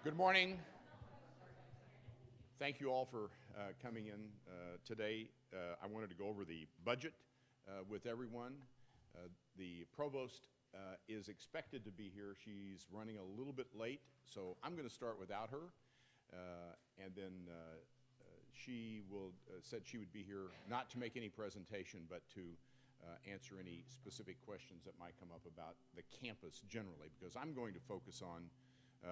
Good morning. Thank you all for coming in today. I wanted to go over the budget with everyone. The provost is expected to be here. She's running a little bit late, so I'm going to start without her. And then she said she would be here not to make any presentation, but to answer any specific questions that might come up about the campus generally, because I'm going to focus on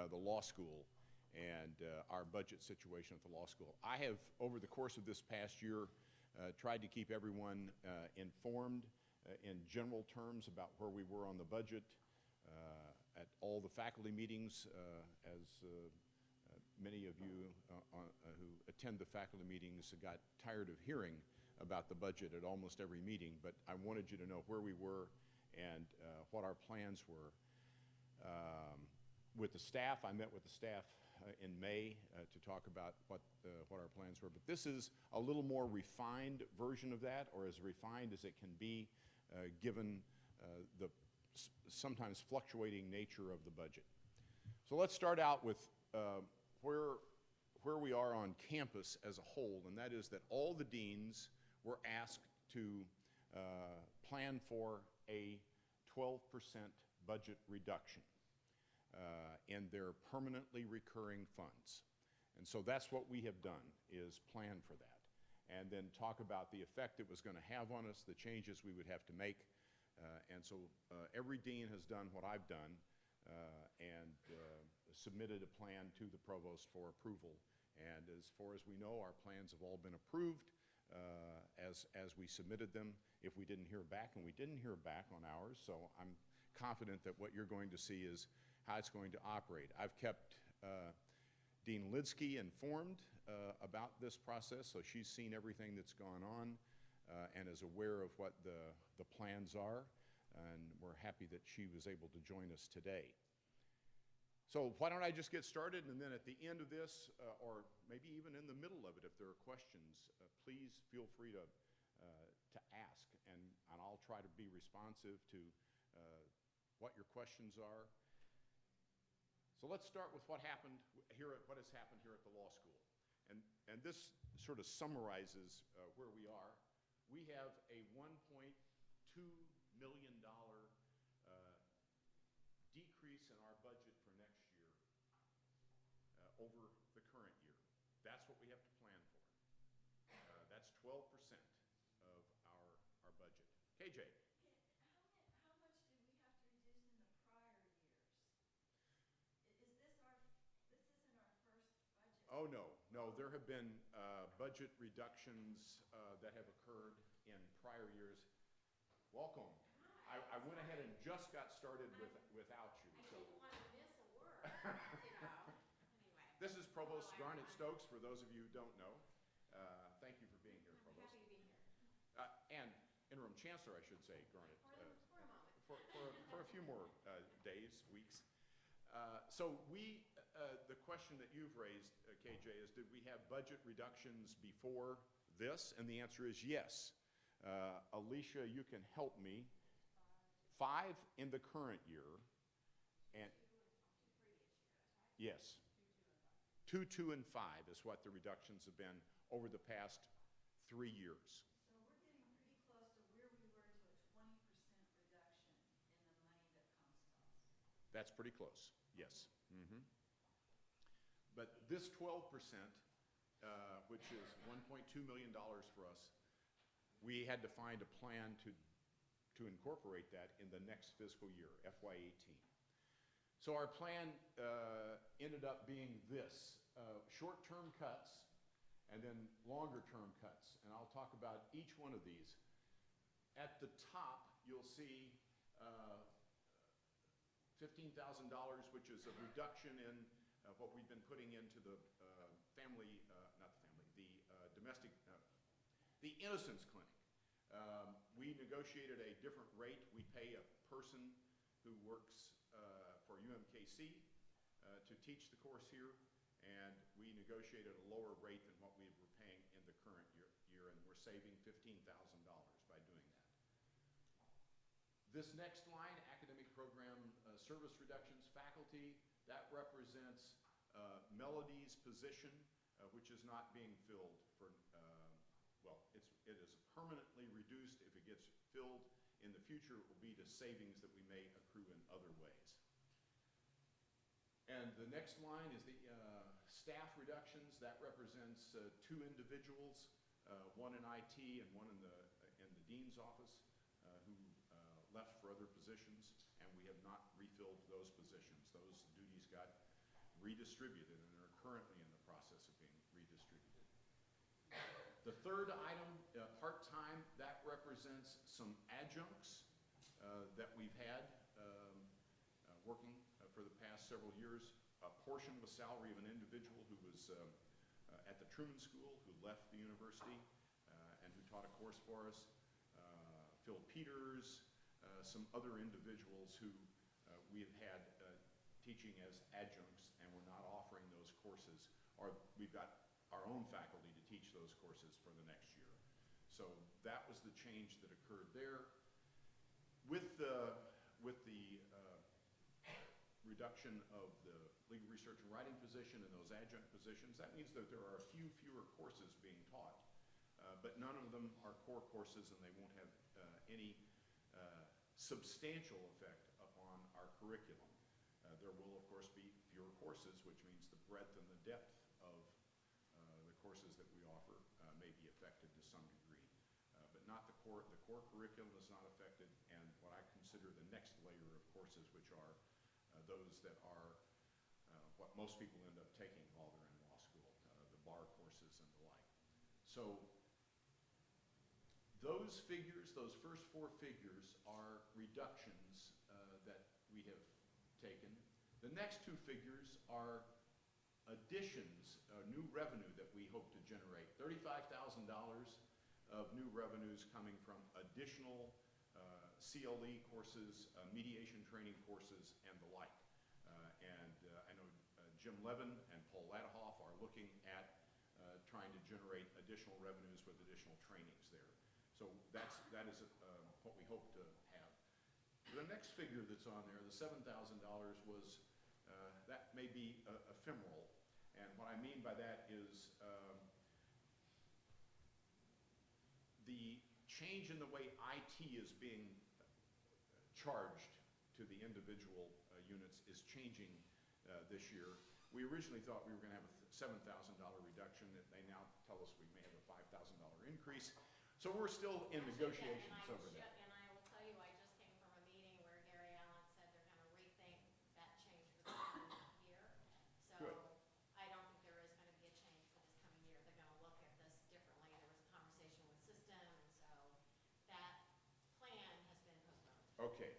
the law school and our budget situation at the law school. I have, over the course of this past year, tried to keep everyone informed in general terms about where we were on the budget at all the faculty meetings. As many of you who attend the faculty meetings got tired of hearing about the budget at almost every meeting, but I wanted you to know where we were and what our plans were. With the staff, I met with the staff in May to talk about what our plans were. But this is a little more refined version of that, or as refined as it can be, given the sometimes fluctuating nature of the budget. So let's start out with where we are on campus as a whole, and that is that all the deans were asked to plan for a 12% budget reduction in their permanently recurring funds. And so that's what we have done, is plan for that. And then talk about the effect it was going to have on us, the changes we would have to make. And so every dean has done what I've done and submitted a plan to the provost for approval. And as far as we know, our plans have all been approved as we submitted them. If we didn't hear back, and we didn't hear back on ours, so I'm confident that what you're going to see is how it's going to operate. I've kept Dean Lidsky informed about this process, so she's seen everything that's gone on and is aware of what the plans are, and we're happy that she was able to join us today. So why don't I just get started, and then at the end of this, or maybe even in the middle of it, if there are questions, please feel free to ask, and I'll try to be responsive to what your questions are. So let's start with what has happened here at the law school. And this sort of summarizes where we are. We have a $1.2 million decrease in our budget for next year over the current year. That's what we have to plan for. That's 12% of our budget. KJ. How much did we have to reduce in the prior years? This isn't our first budget? Oh, no. There have been budget reductions that have occurred in prior years. Welcome. I went ahead and just got started without you. I didn't want to miss a word, Anyway. This is Provost Garnet Stokes, for those of you who don't know. Thank you for being here, I'm Provost. happy to be here. And Interim Chancellor, I should say, Garnet. For a moment. For a few more days, weeks. So the question that you've raised, KJ, is did we have budget reductions before this? And the answer is yes. Alicia, you can help me. 5 in the current year. And yes. 2, 2, and 5 is what the reductions have been over the past 3 years. So we're getting pretty close to where we were to a 20% reduction in the money that comes to us. That's pretty close, yes. Mm-hmm. But this 12%, which is $1.2 million for us, we had to find a plan to incorporate that in the next fiscal year, FY18. So our plan ended up being this, short-term cuts and then longer-term cuts. And I'll talk about each one of these. At the top, you'll see $15,000, which is a reduction in what we've been putting into the the Innocence Clinic. We negotiated a different rate. We pay a person who works for UMKC to teach the course here, and we negotiated a lower rate than what we were paying in the current year, and we're saving $15,000 by doing that. This next line, academic program service reductions, faculty, that represents Melody's position, which is not being filled for, well, it is permanently reduced. If it gets filled in the future, it will be to savings that we may accrue in other ways. And the next line is the staff reductions. That represents 2 individuals, one in IT and one in the dean's office, who left for other positions, and we have not refilled those positions. Those duties got redistributed and are currently in the process of being redistributed. The third item, part-time, that represents some adjuncts that we've had working for the past several years. A portion of the salary of an individual who was at the Truman School, who left the university and who taught a course for us. Phil Peters, some other individuals who we have had teaching as adjuncts, and we're not offering those courses, or we've got our own faculty to teach those courses for the next year. So that was the change that occurred there. With the reduction of the legal research and writing position and those adjunct positions, that means that there are a few fewer courses being taught, but none of them are core courses, and they won't have any substantial effect upon our curriculum. There will, of course, be fewer courses, which means the breadth and the depth of the courses that we offer may be affected to some degree, but not the core. The core curriculum is not affected, and what I consider the next layer of courses, which are those that are what most people end up taking while they're in law school, the bar courses and the like. So those figures, those first 4 figures, are reductions that we have taken. The next 2 figures are additions, new revenue that we hope to generate. $35,000 of new revenues coming from additional CLE courses, mediation training courses, and the like. I know Jim Levin and Paul Ladahoff are looking at trying to generate additional revenues with additional trainings there. So that is what we hope to have. The next figure that's on there, the $7,000, was that may be ephemeral, and what I mean by that is the change in the way IT is being charged to the individual units is changing this year. We originally thought we were going to have a $7,000 reduction. They now tell us we may have a $5,000 increase. So we're still in negotiations over that. And I will tell you, I just came from a meeting where Gary Allen said they're going to rethink that change for this coming year. So Good. I don't think there is going to be a change for this coming year. They're going to look at this differently. There was a conversation with system, and so that plan has been postponed. Okay,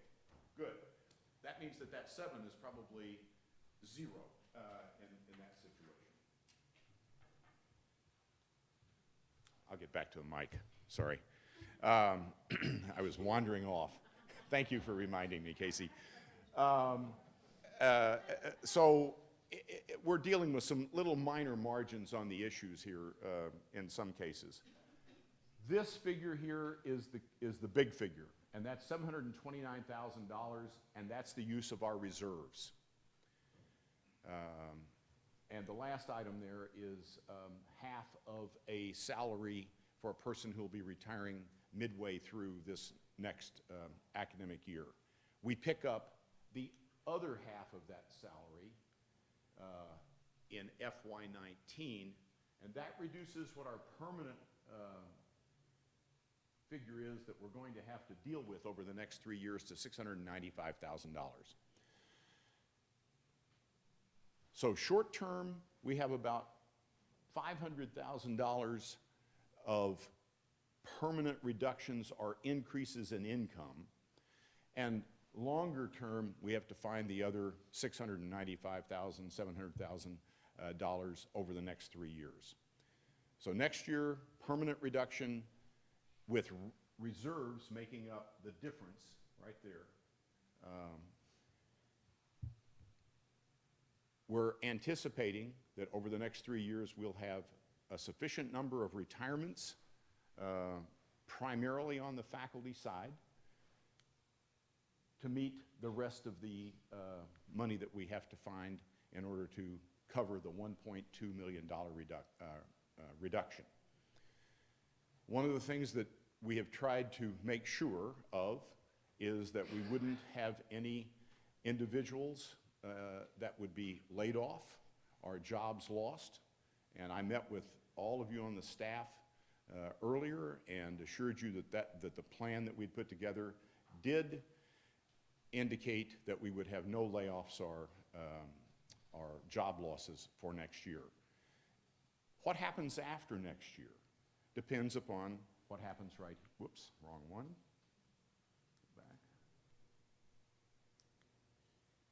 good. That means that 7 is probably 0 in that situation. I'll get back to the mic. Sorry. I was wandering off. Thank you for reminding me, Casey. So we're dealing with some little minor margins on the issues here in some cases. This figure here is the big figure, and that's $729,000, and that's the use of our reserves. And the last item there is half of a salary for a person who will be retiring midway through this next academic year. We pick up the other half of that salary in FY19, and that reduces what our permanent figure is that we're going to have to deal with over the next 3 years to $695,000. So short term, we have about $500,000 of permanent reductions or increases in income. And longer term, we have to find the other $695,000, $700,000 over the next 3 years. So next year, permanent reduction with reserves making up the difference right there. We're anticipating that over the next 3 years, we'll have a sufficient number of retirements, primarily on the faculty side, to meet the rest of the money that we have to find in order to cover the $1.2 million reduction. One of the things that we have tried to make sure of is that we wouldn't have any individuals that would be laid off or jobs lost. And I met with all of you on the staff earlier and assured you that the plan that we'd put together did indicate that we would have no layoffs or job losses for next year. What happens after next year depends upon what happens right, whoops, wrong one, back.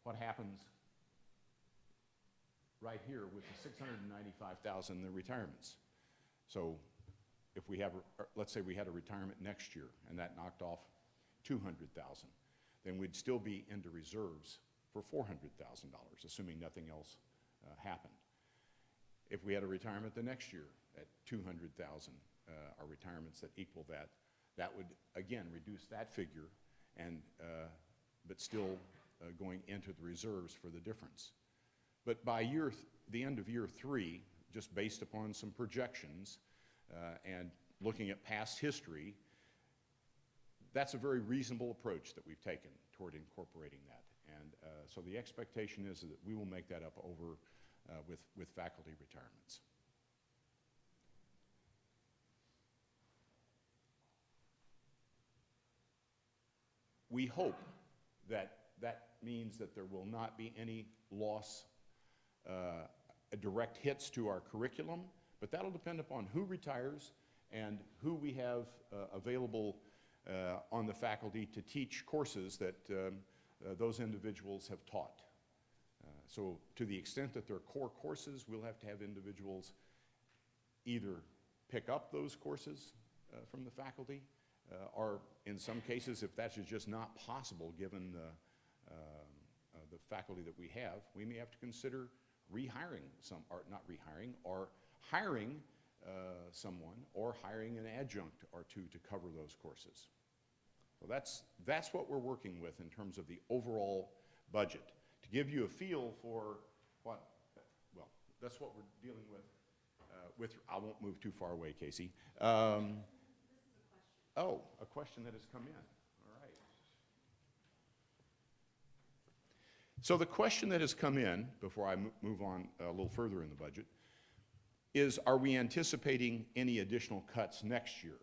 What happens right here with the 695,000 in the retirements. So if we have, let's say we had a retirement next year and that knocked off 200,000, then we'd still be into reserves for $400,000, assuming nothing else happened. If we had a retirement the next year at 200,000, our retirements that equal that, that would again reduce that figure, and but still going into the reserves for the difference. But by the end of year 3, just based upon some projections and looking at past history, that's a very reasonable approach that we've taken toward incorporating that. And so the expectation is that we will make that up over with faculty retirements. We hope that that means that there will not be any loss, direct hits to our curriculum, but that'll depend upon who retires and who we have available on the faculty to teach courses that those individuals have taught. So to the extent that they're core courses, we'll have to have individuals either pick up those courses from the faculty, or in some cases, if that's just not possible given the faculty that we have, we may have to consider rehiring some, or not rehiring, or hiring someone, or hiring an adjunct or two to cover those courses. So that's what we're working with in terms of the overall budget. To give you a feel for what, well, that's what we're dealing with, I won't move too far away, Casey. Oh, a question that has come in. All right. So the question that has come in, before I move on a little further in the budget, is are we anticipating any additional cuts next year?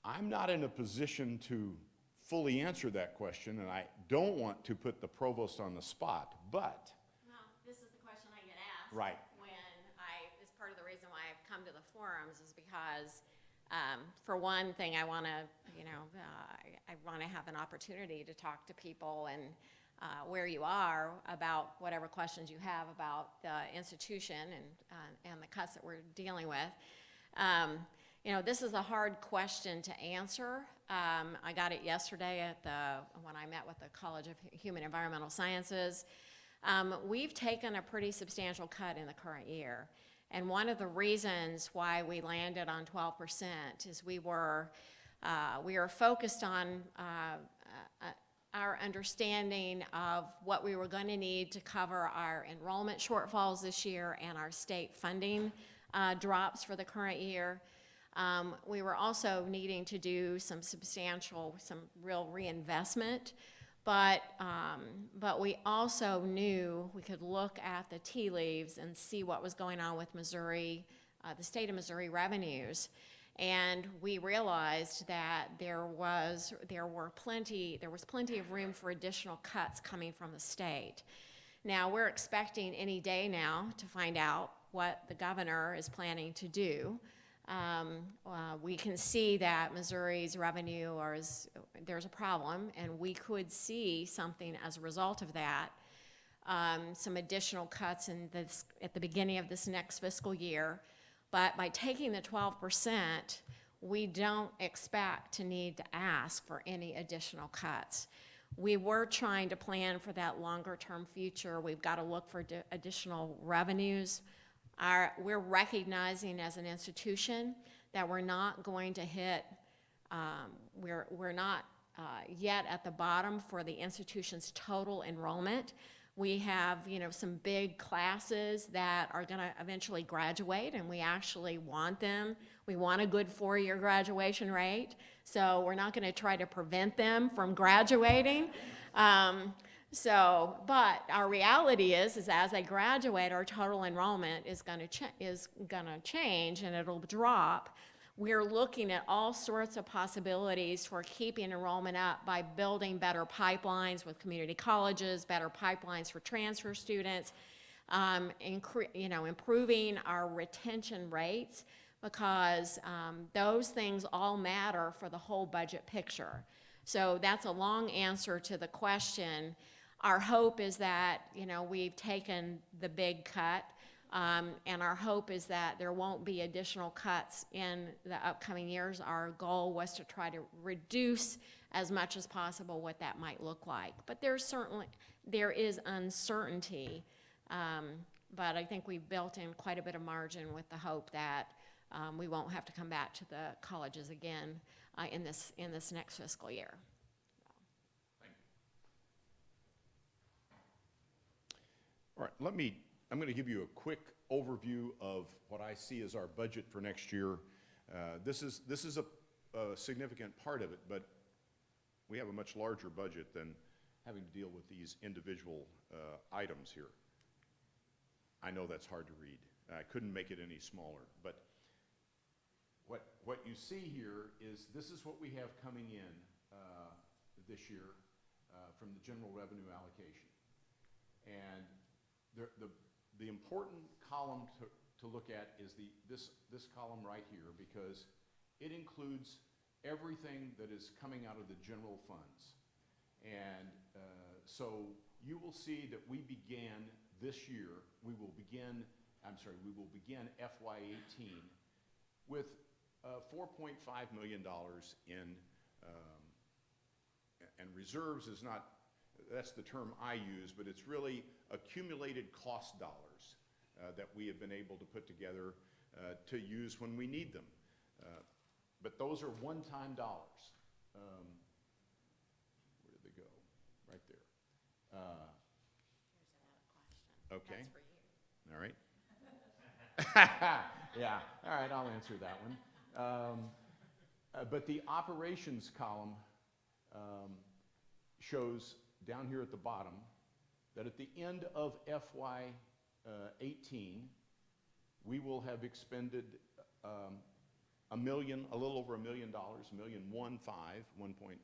I'm not in a position to fully answer that question, and I don't want to put the provost on the spot, but... Well, this is the question I get asked. Right. Is part of the reason why I've come to the forums is because, for one thing, I want to, I want to have an opportunity to talk to people and where you are about whatever questions you have about the institution and the cuts that we're dealing with. This is a hard question to answer. I got it yesterday when I met with the College of Human Environmental Sciences. We've taken a pretty substantial cut in the current year. And one of the reasons why we landed on 12% is we were focused on our understanding of what we were going to need to cover our enrollment shortfalls this year and our state funding drops for the current year. We were also needing to do some real reinvestment, but we also knew we could look at the tea leaves and see what was going on with Missouri, the state of Missouri revenues. And we realized that there was plenty of room for additional cuts coming from the state. Now, we're expecting any day now to find out what the governor is planning to do. We can see that Missouri's revenue there's a problem, and we could see something as a result of that. Some additional cuts at the beginning of this next fiscal year. But by taking the 12%, we don't expect to need to ask for any additional cuts. We were trying to plan for that longer-term future. We've got to look for additional revenues. We're recognizing as an institution that we're not going to hit, we're not yet at the bottom for the institution's total enrollment. We have, some big classes that are going to eventually graduate, and we actually want them. We want a good 4-year graduation rate, so we're not going to try to prevent them from graduating. But our reality is as they graduate, our total enrollment is going to change, and it'll drop. We're looking at all sorts of possibilities for keeping enrollment up by building better pipelines with community colleges, better pipelines for transfer students, improving our retention rates, because those things all matter for the whole budget picture. So that's a long answer to the question. Our hope is that, we've taken the big cut. And our hope is that there won't be additional cuts in the upcoming years. Our goal was to try to reduce as much as possible what that might look like. But there is uncertainty, but I think we've built in quite a bit of margin with the hope that we won't have to come back to the colleges again in this next fiscal year. Thank you. All right, I'm going to give you a quick overview of what I see as our budget for next year. This is a significant part of it, but we have a much larger budget than having to deal with these individual items here. I know that's hard to read. I couldn't make it any smaller, but what you see here is this is what we have coming in this year from the general revenue allocation. And the important column to look at is this column right here, because it includes everything that is coming out of the general funds. And so you will see that we began this year, we will begin FY18 with $4.5 million in, and reserves is not, that's the term I use, but it's really accumulated cost dollars that we have been able to put together to use when we need them. But those are one-time dollars. Where did they go? Right there. Here's another question. Okay. That's for you. All right. Yeah, all right, I'll answer that one. But the operations column shows down here at the bottom that at the end of FY18, we will have expended a little over $1 million, $1.15,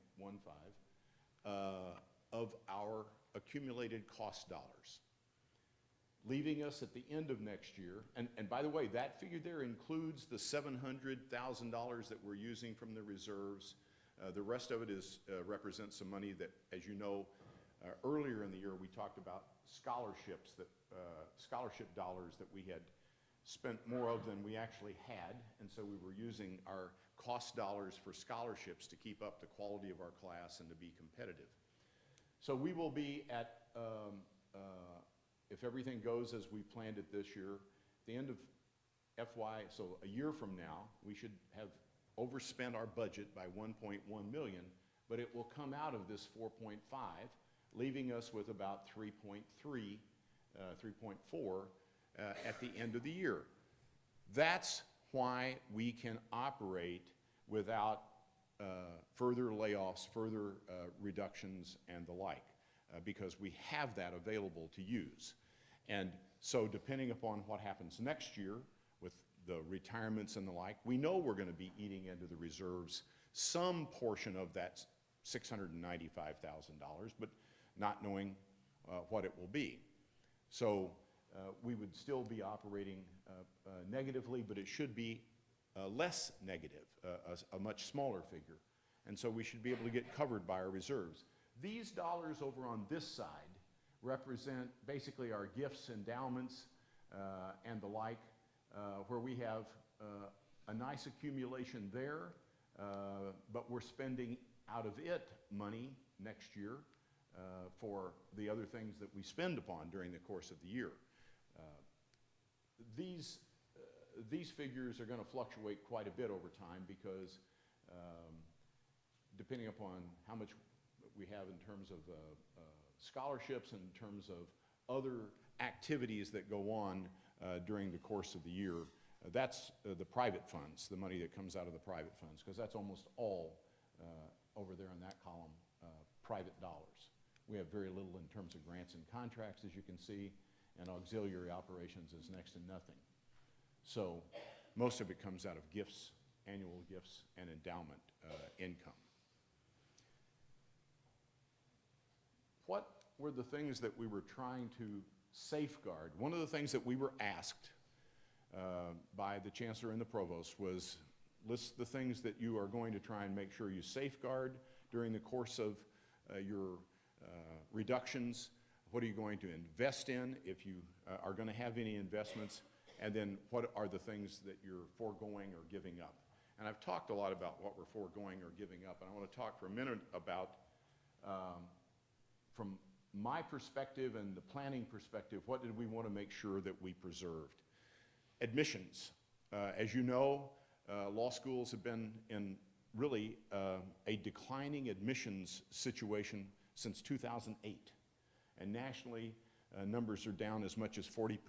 of our accumulated cost dollars, leaving us at the end of next year. And by the way, that figure there includes the $700,000 that we're using from the reserves. The rest of it represents some money that, as you know, earlier in the year we talked about scholarships, scholarship dollars that we had spent more of than we actually had, and so we were using our cost dollars for scholarships to keep up the quality of our class and to be competitive. So we will be at, if everything goes as we planned it this year, the end of so a year from now, we should have overspent our budget by $1.1 million, but it will come out of this 4.5, leaving us with about 3.3, 3.4 at the end of the year. That's why we can operate without further layoffs, further reductions, and the like, because we have that available to use. And so depending upon what happens next year with the retirements and the like, we know we're going to be eating into the reserves some portion of that $695,000, but not knowing what it will be. So we would still be operating negatively, but it should be less negative, a much smaller figure. And so we should be able to get covered by our reserves. These dollars over on this side represent basically our gifts, endowments, and the like, where we have a nice accumulation there, but we're spending out of it money next year for the other things that we spend upon during the course of the year. These figures are going to fluctuate quite a bit over time because depending upon how much we have in terms of scholarships and in terms of other activities that go on during the course of the year. That's the private funds, the money that comes out of the private funds, because that's almost all over there in that column, private dollars. We have very little in terms of grants and contracts, as you can see, and auxiliary operations is next to nothing. So most of it comes out of gifts, annual gifts, and endowment income. What were the things that we were trying to safeguard? One of the things that we were asked by the chancellor and the provost was list the things that you are going to try and make sure you safeguard during the course of your reductions. What are you going to invest in if you are going to have any investments? And then what are the things that you're foregoing or giving up? And I've talked a lot about what we're foregoing or giving up, and I want to talk for a minute about, from my perspective and the planning perspective, what did we want to make sure that we preserved? Admissions. As you know, law schools have been in really a declining admissions situation since 2008. And nationally, numbers are down as much as 40%.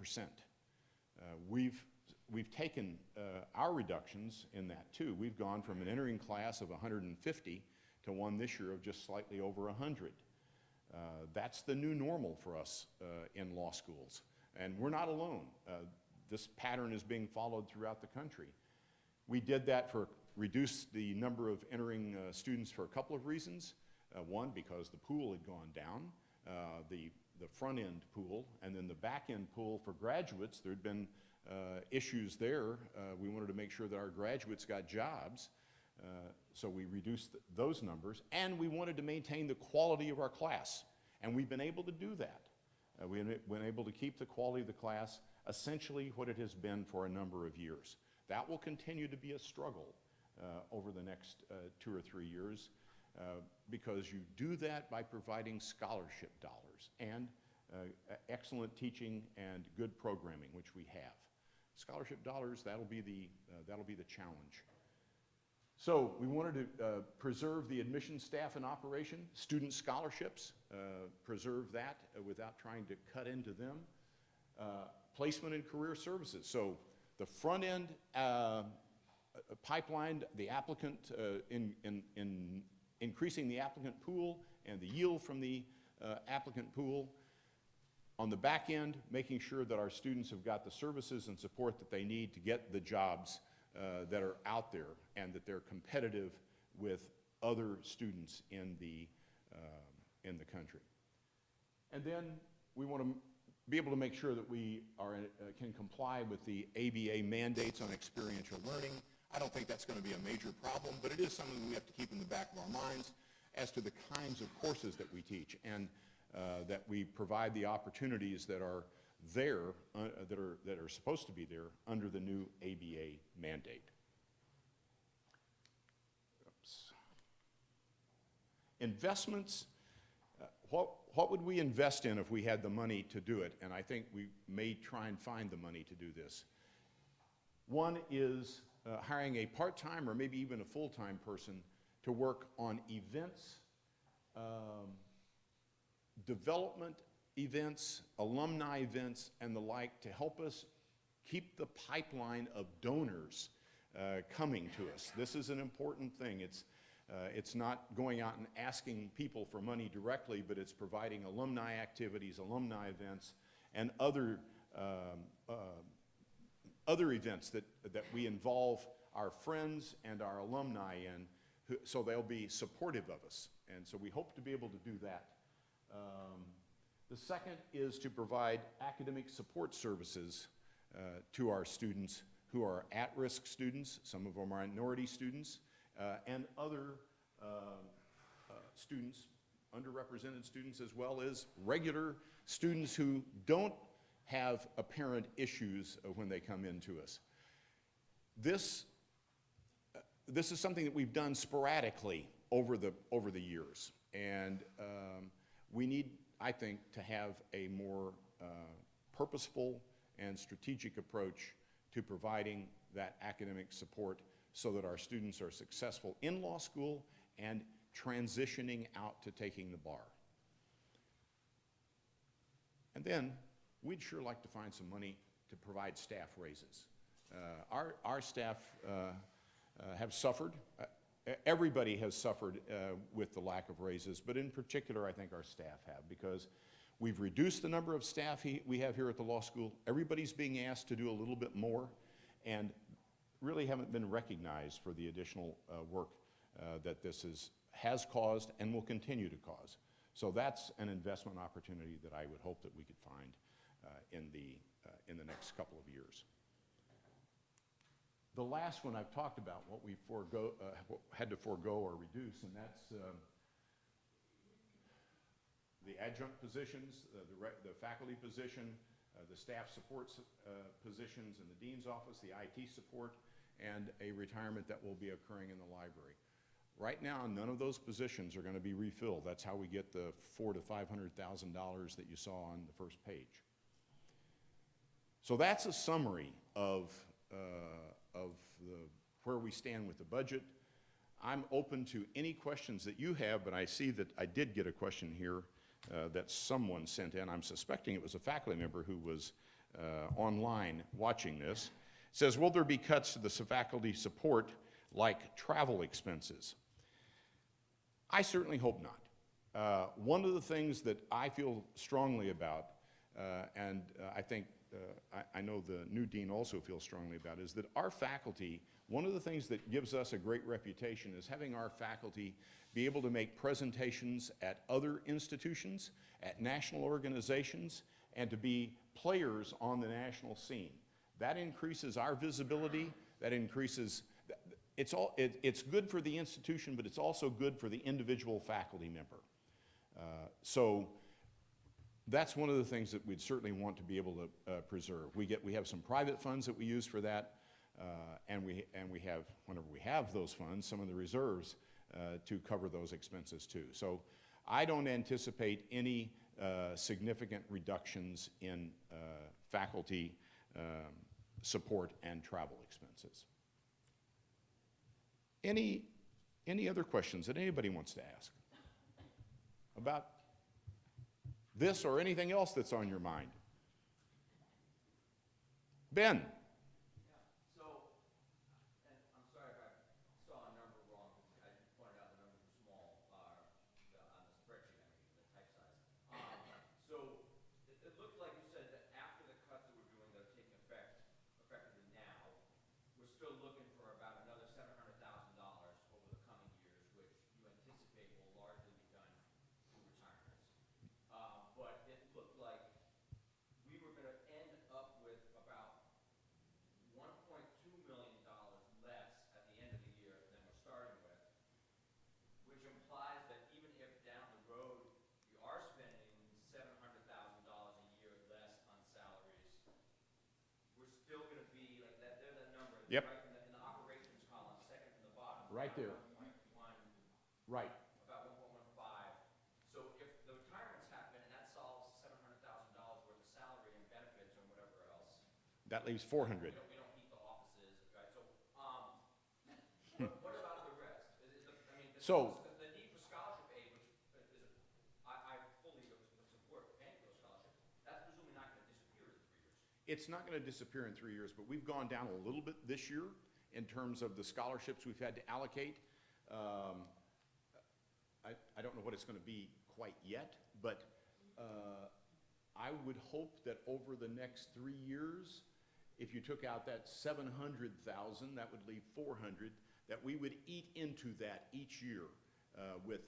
We've taken our reductions in that too. We've gone from an entering class of 150 to one this year of just slightly over 100. That's the new normal for us in law schools. And we're not alone. This pattern is being followed throughout the country. We did that for reduce the number of entering students for a couple of reasons. One, because the pool had gone down, the front end pool, and then the back end pool for graduates. There had been issues there. We wanted to make sure that our graduates got jobs, so we reduced those numbers, and we wanted to maintain the quality of our class, and we've been able to do that. We've been able to keep the quality of the class essentially what it has been for a number of years. That will continue to be a struggle over the next 2 or 3 years, because you do that by providing scholarship dollars and excellent teaching and good programming, which we have. Scholarship dollars, that'll be the challenge. So we wanted to preserve the admission staff in operation, student scholarships, preserve that without trying to cut into them. Placement and career services. So the front end pipeline, the applicant, in increasing the applicant pool and the yield from the applicant pool. On the back end, making sure that our students have got the services and support that they need to get the jobs that are out there, and that they're competitive with other students in the country. And then we want to be able to make sure that we can comply with the ABA mandates on experiential learning. I don't think that's going to be a major problem, but it is something we have to keep in the back of our minds as to the kinds of courses that we teach, and that we provide the opportunities that are there, that are supposed to be there under the new ABA mandate. Oops. Investments. What would we invest in if we had the money to do it? And I think we may try and find the money to do this. One is hiring a part-time or maybe even a full-time person to work on events, development events, alumni events, and the like, to help us keep the pipeline of donors coming to us. This is an important thing. It's not going out and asking people for money directly, but it's providing alumni activities, alumni events, and other events that we involve our friends and our alumni in, so they'll be supportive of us. And so we hope to be able to do that. The second is to provide academic support services to our students who are at-risk students. Some of them are minority students, and other students, underrepresented students, as well as regular students who don't have apparent issues when they come into us. This is something that we've done sporadically over the years, and we need, I think, to have a more purposeful and strategic approach to providing that academic support so that our students are successful in law school and transitioning out to taking the bar. And then, we'd sure like to find some money to provide staff raises. Our staff have suffered. Everybody has suffered with the lack of raises, but in particular, I think our staff have, because we've reduced the number of staff we have here at the law school. Everybody's being asked to do a little bit more, and really haven't been recognized for the additional work that this has caused and will continue to cause. So that's an investment opportunity that I would hope that we could find in the next couple of years. The last one I've talked about, what we had to forego or reduce, and that's the adjunct positions, the faculty position, the staff support positions in the dean's office, the IT support, and a retirement that will be occurring in the library. Right now, none of those positions are going to be refilled. That's how we get the $400,000 to $500,000 that you saw on the first page. So that's a summary of where we stand with the budget. I'm open to any questions that you have, but I see that I did get a question here that someone sent in. I'm suspecting it was a faculty member who was online watching this. It says, will there be cuts to the faculty support like travel expenses? I certainly hope not. One of the things that I feel strongly about, and I think I know the new dean also feels strongly about, is that our faculty, one of the things that gives us a great reputation is having our faculty be able to make presentations at other institutions, at national organizations, and to be players on the national scene. That increases our visibility, that increases, it's good for the institution, but it's also good for the individual faculty member. So that's one of the things that we'd certainly want to be able to preserve. We have some private funds that we use for that, and we have, whenever we have those funds, some of the reserves to cover those expenses too. So I don't anticipate any significant reductions in faculty support and travel expenses. Any other questions that anybody wants to ask about this or anything else that's on your mind? Ben. So, and I'm sorry if I saw a number wrong, because I pointed out the numbers were small on the spreadsheet, the type size. So it looked like you said that after the cuts that we're doing that are taking effectively now, we're still looking for about another $700,000 over the coming years, which you anticipate will largely be done through retirements. But it looked like we were going to end up with about $1.2 million less at the end of the year than we're starting with, which implies that even if down the road we are spending $700,000 a year less on salaries, we're still going to be like that. There's that number. Yep. Right in the operations column, second from the bottom. Right there. 1.1. Right. About 1.15. So if the retirements happen and that solves $700,000 worth of salary and benefits and whatever else, That leaves 400. we don't heat the offices, right? So, what about the rest? The need for scholarship aid, which is I fully support paying for those scholarships, that's presumably not going to disappear in 3 years. It's not going to disappear in 3 years, but we've gone down a little bit this year in terms of the scholarships we've had to allocate. I don't know what it's going to be quite yet, but I would hope that over the next 3 years, if you took out that 700,000, that would leave 400, that we would eat into that each year with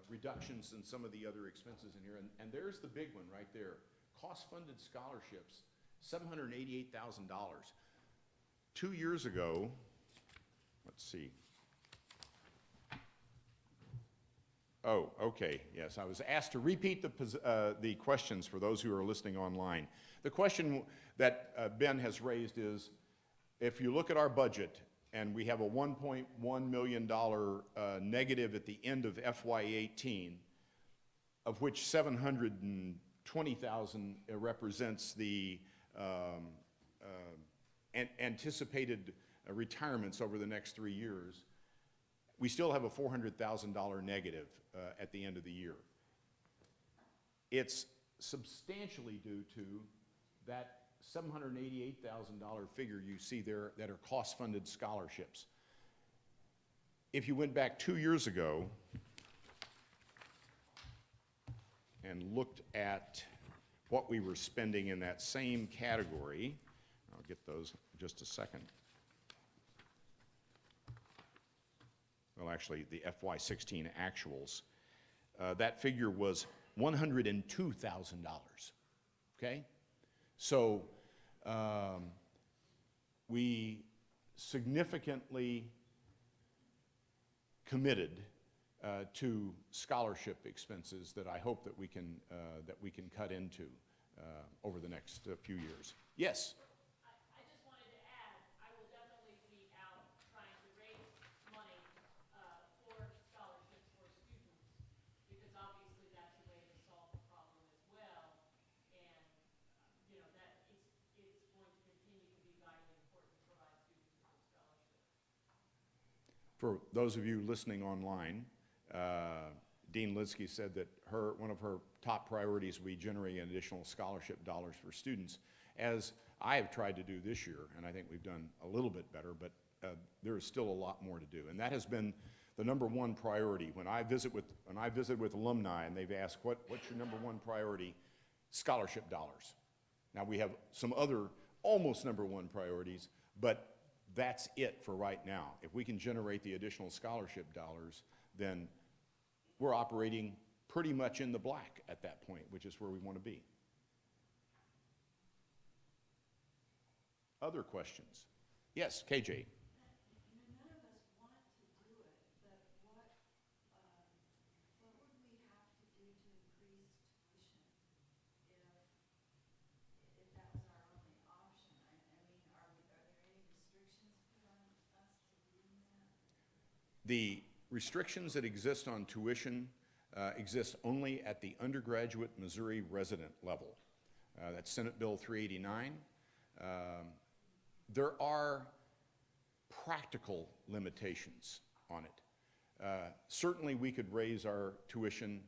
reductions in some of the other expenses in here. And there's the big one right there. Cost-funded scholarships, $788,000. 2 years ago, let's see. Oh, okay, yes, I was asked to repeat the questions for those who are listening online. The question that Ben has raised is, if you look at our budget, and we have a $1.1 million negative at the end of FY18, of which $720,000 represents the anticipated retirements over the next 3 years. we still have a $400,000 negative at the end of the year. It's substantially due to that $788,000 figure you see there that are cost-funded scholarships. If you went back 2 years ago and looked at what we were spending in that same category, I'll get those in just a second. Well, actually, the FY16 actuals, that figure was $102,000, okay? So we significantly committed to scholarship expenses that I hope that we can cut into over the next few years. Yes? I just wanted to add, I will definitely be out trying to raise money for scholarships for students, because obviously that's a way to solve the problem as well. And, you know, that it's going to continue to be vitally important to provide students with scholarships. For those of you listening online, Dean Lidsky said that one of her top priorities will be generating additional scholarship dollars for students, as I have tried to do this year, and I think we've done a little bit better, but there is still a lot more to do. And that has been the number one priority. When I visit with alumni and they've asked, what's your number one priority? Scholarship dollars. Now we have some other almost number one priorities, but that's it for right now. If we can generate the additional scholarship dollars, then we're operating pretty much in the black at that point, which is where we want to be. Other questions? Yes, KJ. None of us want to do it, but what would we have to do to increase tuition if that was our only option? I mean, are there any restrictions put on us to doing that? The restrictions that exist on tuition exist only at the undergraduate Missouri resident level. That's Senate Bill 389. There are practical limitations on it. Certainly we could raise our tuition.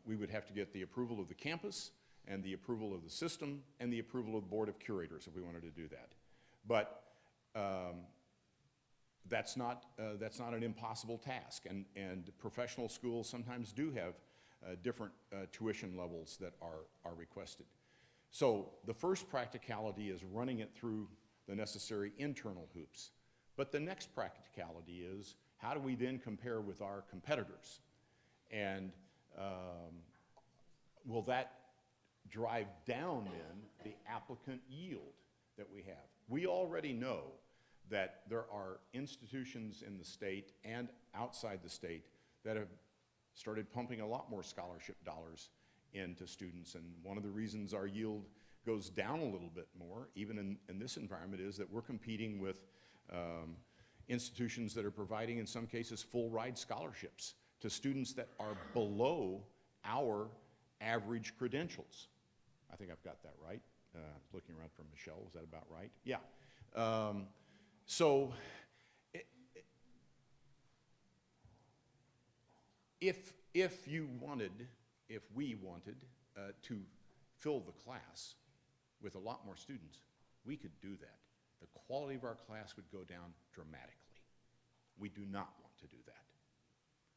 We would have to get the approval of the campus and the approval of the system and the approval of the Board of Curators if we wanted to do that. But that's not an impossible task, and professional schools sometimes do have different tuition levels that are requested. So the first practicality is running it through the necessary internal hoops. But the next practicality is, how do we then compare with our competitors? And will that drive down then the applicant yield that we have? We already know that there are institutions in the state and outside the state that have started pumping a lot more scholarship dollars into students. And one of the reasons our yield goes down a little bit more, even in this environment, is that we're competing with institutions that are providing, in some cases, full ride scholarships to students that are below our average credentials. I think I've got that right. Looking around for Michelle, is that about right? Yeah. So if we wanted to fill the class with a lot more students, we could do that. The quality of our class would go down dramatically. We do not want to do that. I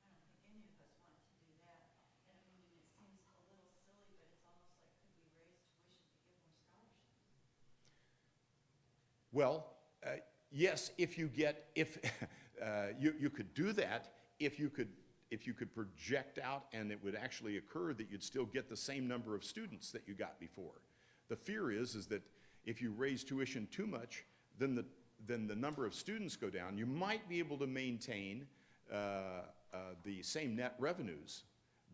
don't think any of us want to do that. And I mean, it seems a little silly, but it's almost like, could we raise tuition to give more scholarships? Well, yes, if you could do that if you could project out and it would actually occur that you'd still get the same number of students that you got before. The fear is that if you raise tuition too much, then the number of students go down. You might be able to maintain the same net revenues,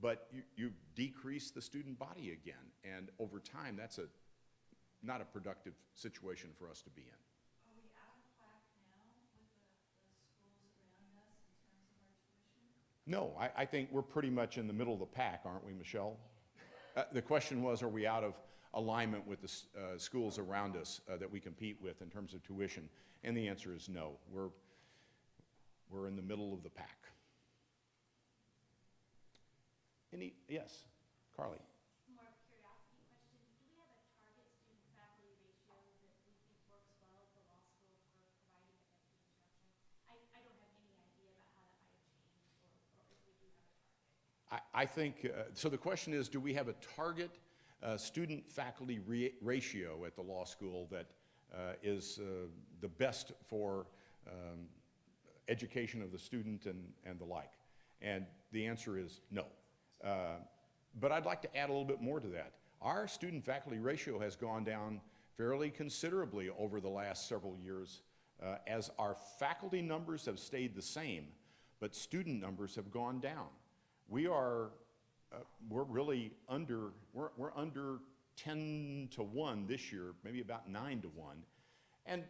but you decrease the student body again. And over time, that's not a productive situation for us to be in. Are we out of whack now with the schools around us in terms of our tuition? No, I think we're pretty much in the middle of the pack, aren't we, Michelle? The question was, are we out of alignment with the schools around us that we compete with in terms of tuition? And the answer is no. we're in the middle of the pack. Yes, Carly? More of a curiosity question. Do we have a target student-faculty ratio that we think works well at the law school for providing effective instruction? I don't have any idea about how that might have changed or if we do have a target. I think, so the question is, do we have a target student-faculty ratio at the law school that is the best for education of the student and the like? And the answer is no. But I'd like to add a little bit more to that. Our student-faculty ratio has gone down fairly considerably over the last several years as our faculty numbers have stayed the same, but student numbers have gone down. We're really under, we're under 10 to 1 this year, maybe about 9 to 1. And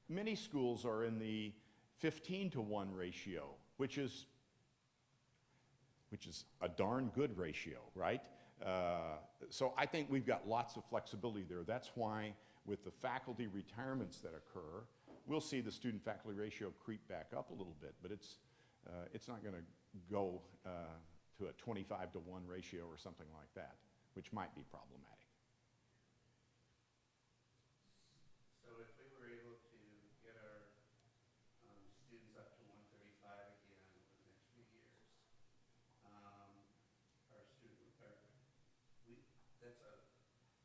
many schools are in the 15 to 1 ratio, which is a darn good ratio, right? So I think we've got lots of flexibility there. That's why with the faculty retirements that occur, we'll see the student-faculty ratio creep back up a little bit, but it's not going to go to a 25 to 1 ratio or something like that, which might be problematic. So if we were able to get our students up to 135 again over the next few years, that's a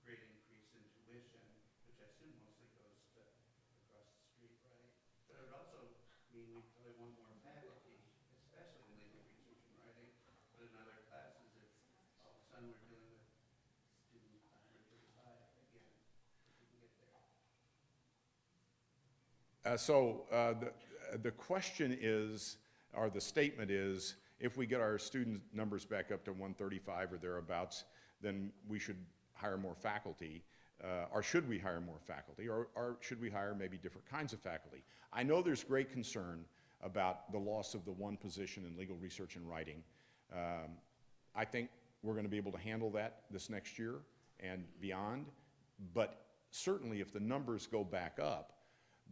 great increase in tuition, which I assume mostly goes to across the street, right? But it would also mean we probably want more faculty, especially in legal research and writing, but in other classes, if all of a sudden we're dealing with student 135 again, if we can get there. The question is, or the statement is, if we get our student numbers back up to 135 or thereabouts, then we should hire more faculty, or should we hire more faculty, or should we hire maybe different kinds of faculty? I know there's great concern about the loss of the one position in legal research and writing. I think we're going to be able to handle that this next year and beyond, but certainly if the numbers go back up,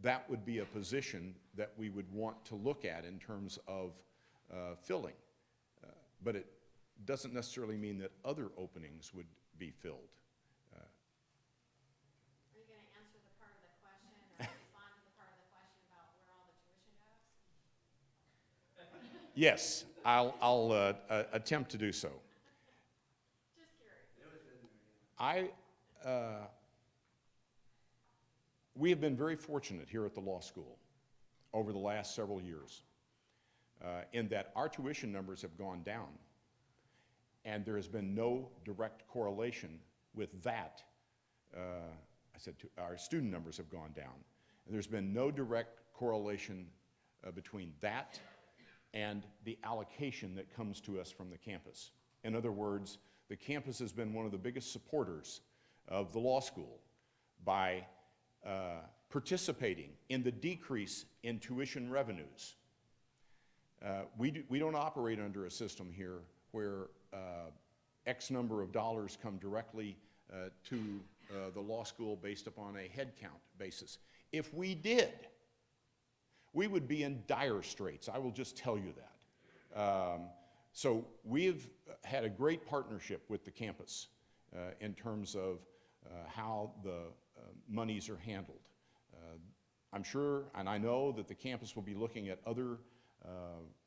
that would be a position that we would want to look at in terms of filling. But it doesn't necessarily mean that other openings would be filled. Are you going to answer the part of the question or respond to the part of the question about where all the tuition goes? Yes, I'll attempt to do so. Just curious. We have been very fortunate here at the law school over the last several years in that our tuition numbers have gone down, and there has been no direct correlation with that. Our student numbers have gone down, and there's been no direct correlation between that and the allocation that comes to us from the campus. In other words, the campus has been one of the biggest supporters of the law school by participating in the decrease in tuition revenues. We don't operate under a system here where X number of dollars come directly to the law school based upon a head count basis. If we did, we would be in dire straits. I will just tell you that. So we've had a great partnership with the campus in terms of how the monies are handled. I'm sure, and I know that the campus will be looking at other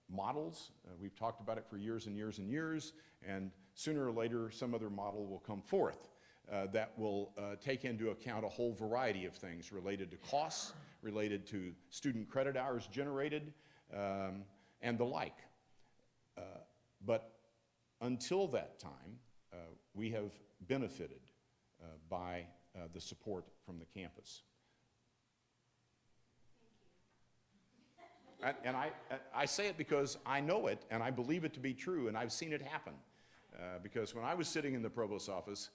models. We've talked about it for years and years and years, and sooner or later some other model will come forth that will take into account a whole variety of things related to costs, related to student credit hours generated, and the like. But until that time, we have benefited by the support from the campus. And I say it because I know it and I believe it to be true, and I've seen it happen. Because when I was sitting in the provost's office,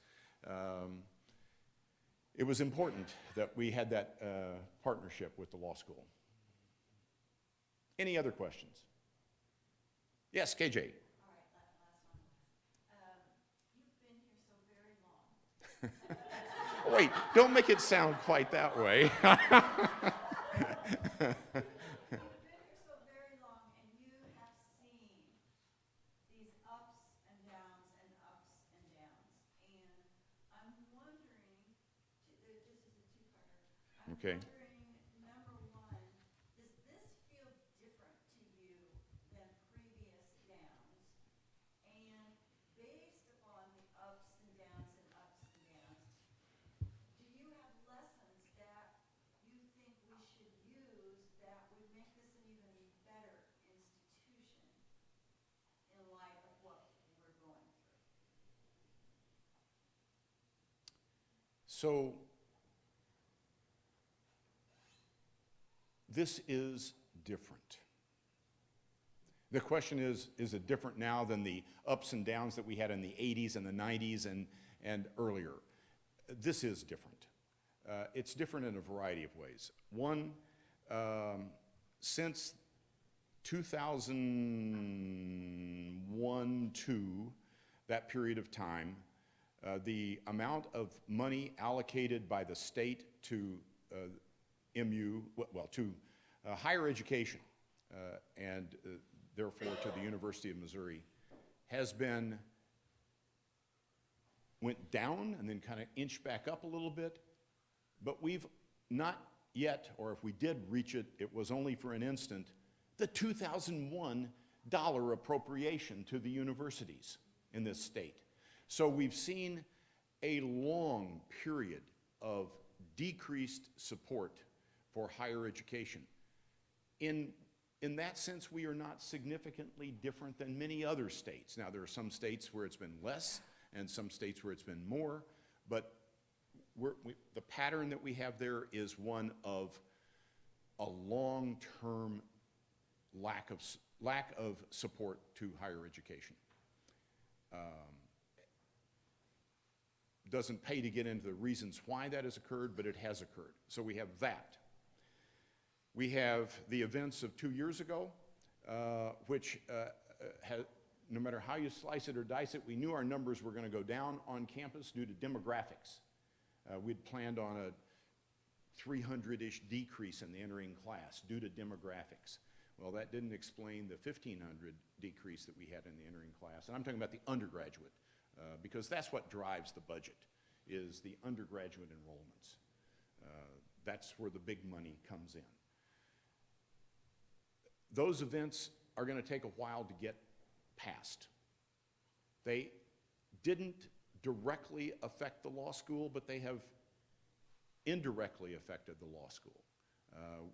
it was important that we had that partnership with the law school. Any other questions? Yes, KJ. All right, last one. You've been here so very long. Wait, don't make it sound quite that way. You've been here so very long, Okay. wondering, number one, does this feel different to you than previous downs? And based upon the ups and downs, do you have lessons that you think we should use that would make this an even better institution in light of what we're going through? So this is different. The question is it different now than the ups and downs that we had in the 80s and the 90s and earlier? This is different. It's different in a variety of ways. One, since 2001, 2, that period of time, the amount of money allocated by the state to to higher education and therefore to the University of Missouri has went down and then kind of inched back up a little bit, but we've not yet, or if we did reach it, it was only for an instant, the 2001 dollar appropriation to the universities in this state. So we've seen a long period of decreased support for higher education. In that sense, we are not significantly different than many other states. Now, there are some states where it's been less and some states where it's been more, but the pattern that we have there is one of a long-term lack of support to higher education. Doesn't pay to get into the reasons why that has occurred, but it has occurred. So we have that. We have the events of 2 years ago, which no matter how you slice it or dice it, we knew our numbers were going to go down on campus due to demographics. We'd planned on a 300-ish decrease in the entering class due to demographics. Well, that didn't explain the 1,500 decrease that we had in the entering class. And I'm talking about the undergraduate, because that's what drives the budget, is the undergraduate enrollments. That's where the big money comes in. Those events are going to take a while to get past. They didn't directly affect the law school, but they have indirectly affected the law school.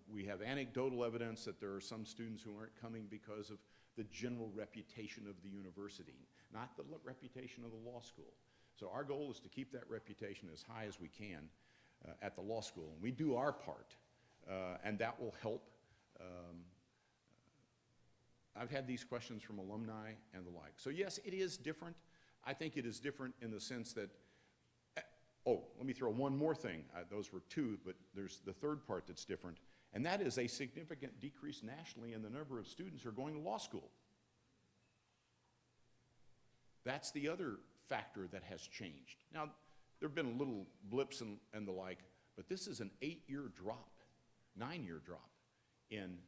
We have anecdotal evidence that there are some students who aren't coming because of the general reputation of the university, not the reputation of the law school. So our goal is to keep that reputation as high as we can at the law school. And we do our part, and that will help. I've had these questions from alumni and the like. So yes, it is different. I think it is different in the sense that, let me throw one more thing. Those were two, but there's the third part that's different, and that is a significant decrease nationally in the number of students who are going to law school. That's the other factor that has changed. Now, there have been little blips and the like, but this is an 8-year drop, 9-year drop in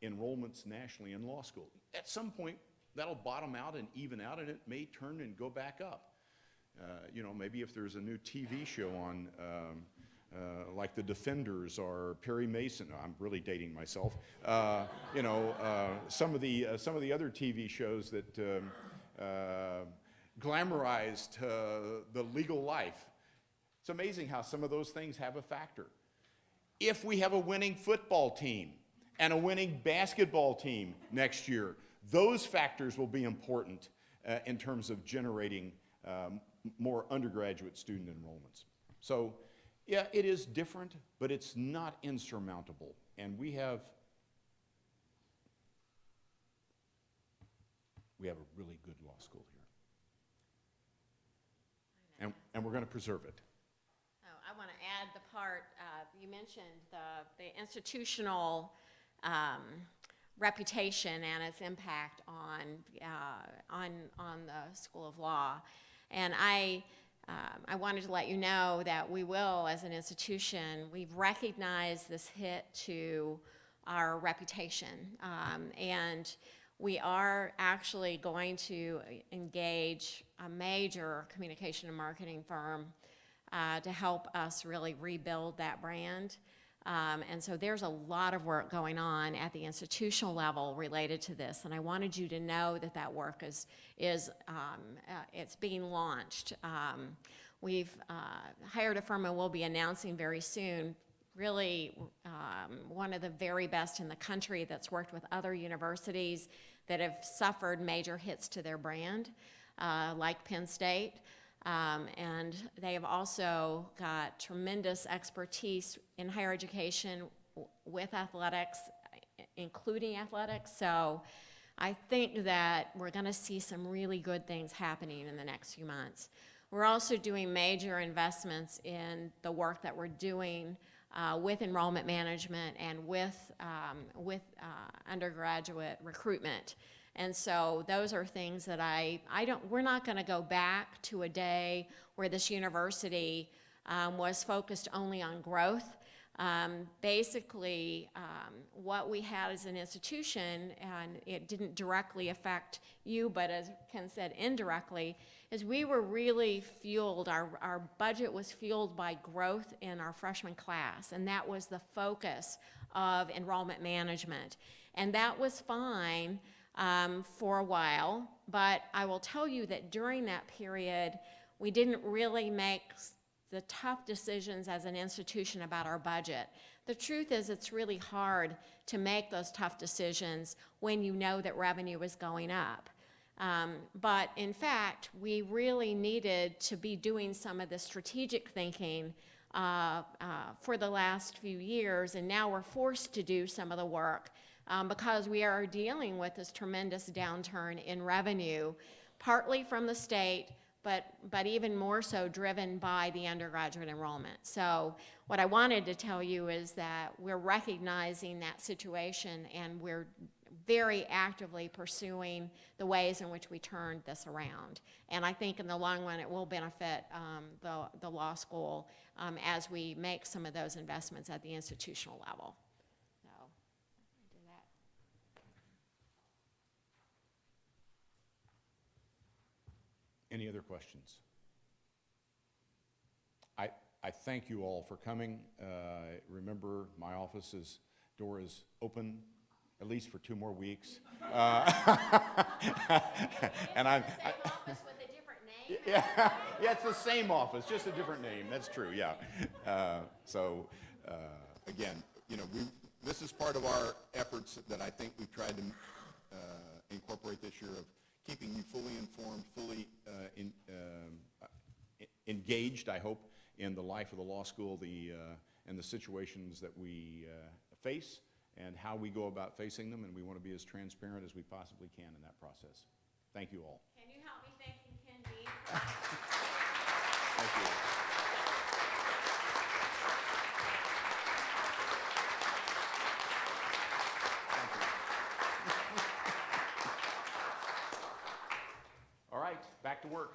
enrollments nationally in law school. At some point, that'll bottom out and even out, and it may turn and go back up. Maybe if there's a new TV show on, like The Defenders or Perry Mason. No, I'm really dating myself. Some of the other TV shows that glamorized the legal life. It's amazing how some of those things have a factor. If we have a winning football team and a winning basketball team next year, those factors will be important in terms of generating more undergraduate student enrollments. So, yeah, it is different, but it's not insurmountable. And we have a really good law school here. And we're going to preserve it. Oh, I want to add the part, you mentioned the institutional reputation and its impact on the School of Law. And I wanted to let you know that we will, as an institution, we've recognized this hit to our reputation. And we are actually going to engage a major communication and marketing firm to help us really rebuild that brand. And so there's a lot of work going on at the institutional level related to this, and I wanted you to know that that work is it's being launched. We've hired a firm, and we'll be announcing very soon, really one of the very best in the country that's worked with other universities that have suffered major hits to their brand, like Penn State. And they have also got tremendous expertise in higher education with athletics, including athletics. So I think that we're going to see some really good things happening in the next few months. We're also doing major investments in the work that we're doing with enrollment management and with undergraduate recruitment. And so those are things that we're not going to go back to a day where this university was focused only on growth. Basically, what we had as an institution, and it didn't directly affect you, but as Ken said, indirectly, is we were really fueled, our budget was fueled by growth in our freshman class, and that was the focus of enrollment management. And that was fine for a while, but I will tell you that during that period, we didn't really make the tough decisions as an institution about our budget. The truth is, it's really hard to make those tough decisions when you know that revenue is going up. But in fact, we really needed to be doing some of the strategic thinking for the last few years, and now we're forced to do some of the work because we are dealing with this tremendous downturn in revenue, partly from the state, but even more so driven by the undergraduate enrollment. So what I wanted to tell you is that we're recognizing that situation, and we're very actively pursuing the ways in which we turn this around. And I think in the long run it will benefit the law school as we make some of those investments at the institutional level. So, do that. Any other questions? I thank you all for coming. Remember, my office's door is open at least for 2 more weeks. And I'm. Same office with a different name? Yeah, it's the same office, just a different name. That's true, yeah. Again, this is part of our efforts that I think we've tried to incorporate this year of keeping you fully informed, fully engaged, I hope, in the life of the law school, and the situations that we face, and how we go about facing them, and we want to be as transparent as we possibly can in that process. Thank you all. Can you help me thanking Ken B? Thank you. All right, back to work.